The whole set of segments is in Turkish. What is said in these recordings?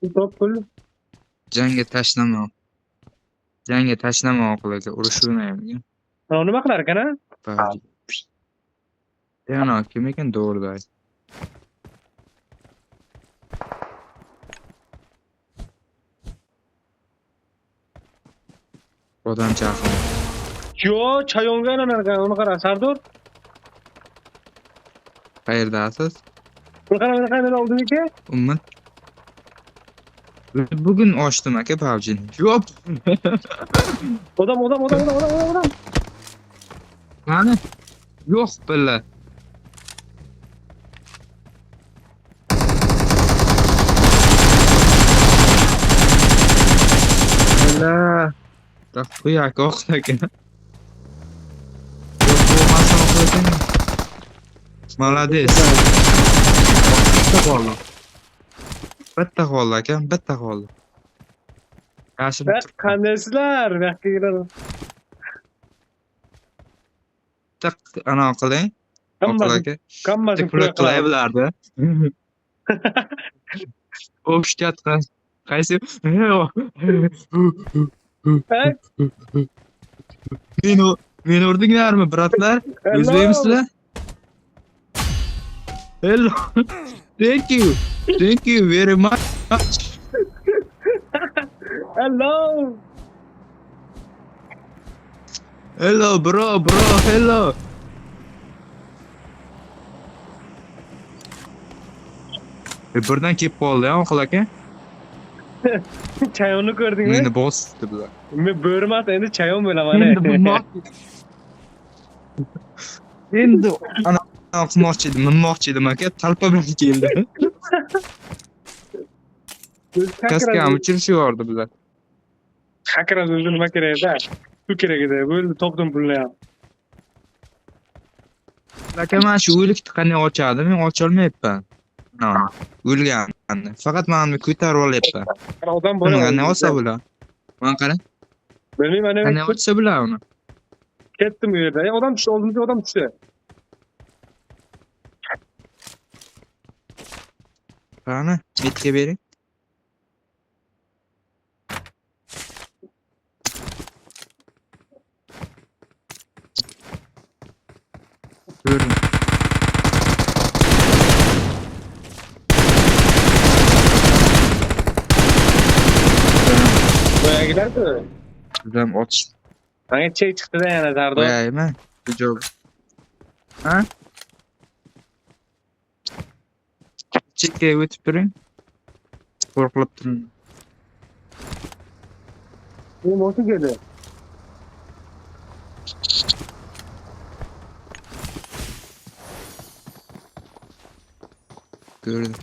Top pul. Jangga tashlama. Jangga tashlama oqilaga urush o'ynaymiz. Nima qilar ekan a? Pavji. Yana kim ekan to'g'rida? Odam chaqirdi. Yo, chayonga aylanar ekan, uni qara, Sardor. Qayerdasiz? Uni qara oldim ekan. Ummat. Bugün ochdim aka PUBG'ni. Yo'q. Odam. Qani? Yo'q billa. Billa. Tak qo'yak oqlagan. Yo'q, bo'lmasa oqlagan. Молодец. Bitta qoldi aka, bitta qoldi. Yashirib Bak qandaysizlar? Yoqqa keladi. tiq ana qiling. Oqlaga. Hammasini Pul qilay bularni. O'pishgat qaysi? Meni urdinglarmi, bratlar? O'zbekmisizlar? Hello. Thank you very much. Hello. Hello bro, hello. Birdan kelib qoldi, oqil aka. Chayonni ko'rdingmi? Meni bosdi bular. Men bo'rmas, endi chayon bo'laman. Endi ana minmoqchi edim aka, talpa bilan keldi. Kaskam uchirishyordi bular. Hakras o'zini kerak-da. Shu kerak edi. Bo'ldi, topdim pulni ham. Aka, men shu o'likni qanday ochadi? Men ocha olmayapman. O'lgan. Faqat meni ko'tarib olyapman. Odam Buni bor. qanday olsa bular? Mana qarang. Bilmayman, Qanday ochsa bular uni? ketdim u yerda. Odam tushdi, oldimga odam tushdi. Qani, metga bering. Ko'ring. Boyagilar-ku. Bizam ochish Menga chek chiqdi-da yana Sardor. qo'yaymi? Jo'q. Ha? Chekka o'tib turing. Qo'rqib turing. Bu motor keldi. Ko'rdim.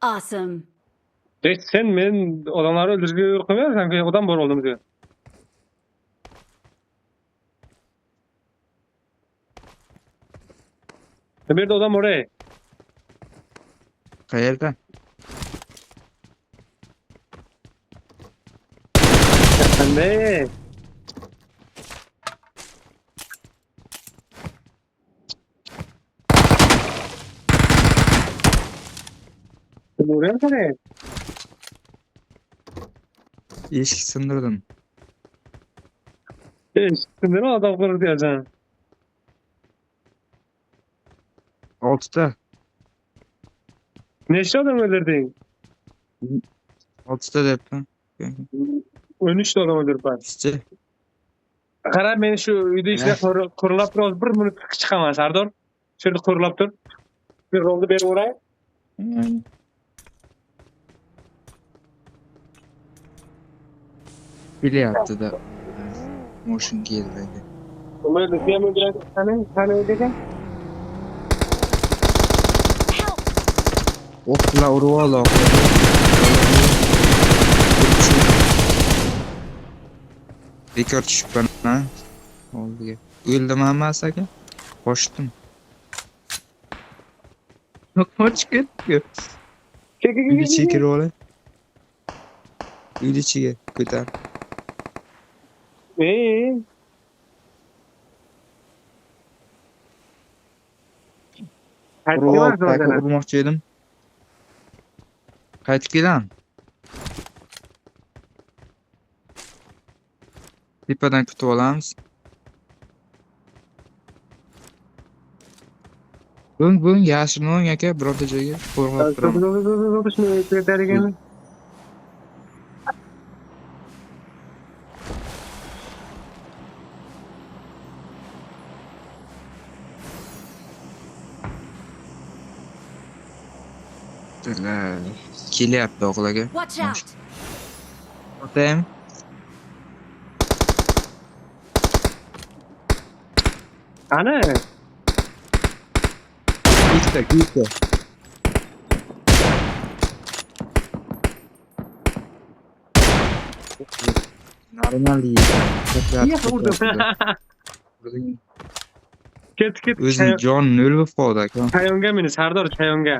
Awesome. Sen men odamlarni o'ldirishga yo'l qo'ymayapsan, odam bor oldimizga. Bu yerda odam bor ey. Qayerda? Qanday? Buraya qara. Eshik sindirdim. Nima odam qilib deyapsan? 6 ta. Nechta odam o'ldirding? 6 ta debman. 13 ta odam o'ldiribman. Sizchi? Qara, men shu uyda ishlab qurilab turib 1 minut chiqaman, Sardor. Shu yerda qurilab tur. Bir rolni berib o'ray. Bilyapti-da. Motion keldi. Mayli, sen o'ldiradi. Qani o'ldirgan? O'qlar urib oldi. Bekor tushibman, ha? Oldiga. O'ldim hammasi aka. Qochdim. Qochib ketdi. Uyni ichiga kirib olay. Uyni ichiga ko'tar. Ey. Qaytib Urib, kelamiz o'zana. urmoqchi edim. Qaytib kelam. Tepadan kutib olamiz. Bo'ng, yashirin o'ng aka, birorta joyga qo'rg'ab turaman. Shuni aytadigan. Kelyapti o'g'laga. Watch out! Otaymi? Ana. Bitta. Normalni Niye vurdun? Ket. O'zini jonini o'lib qoldi aka. Chayonga meni Sardor chayonga.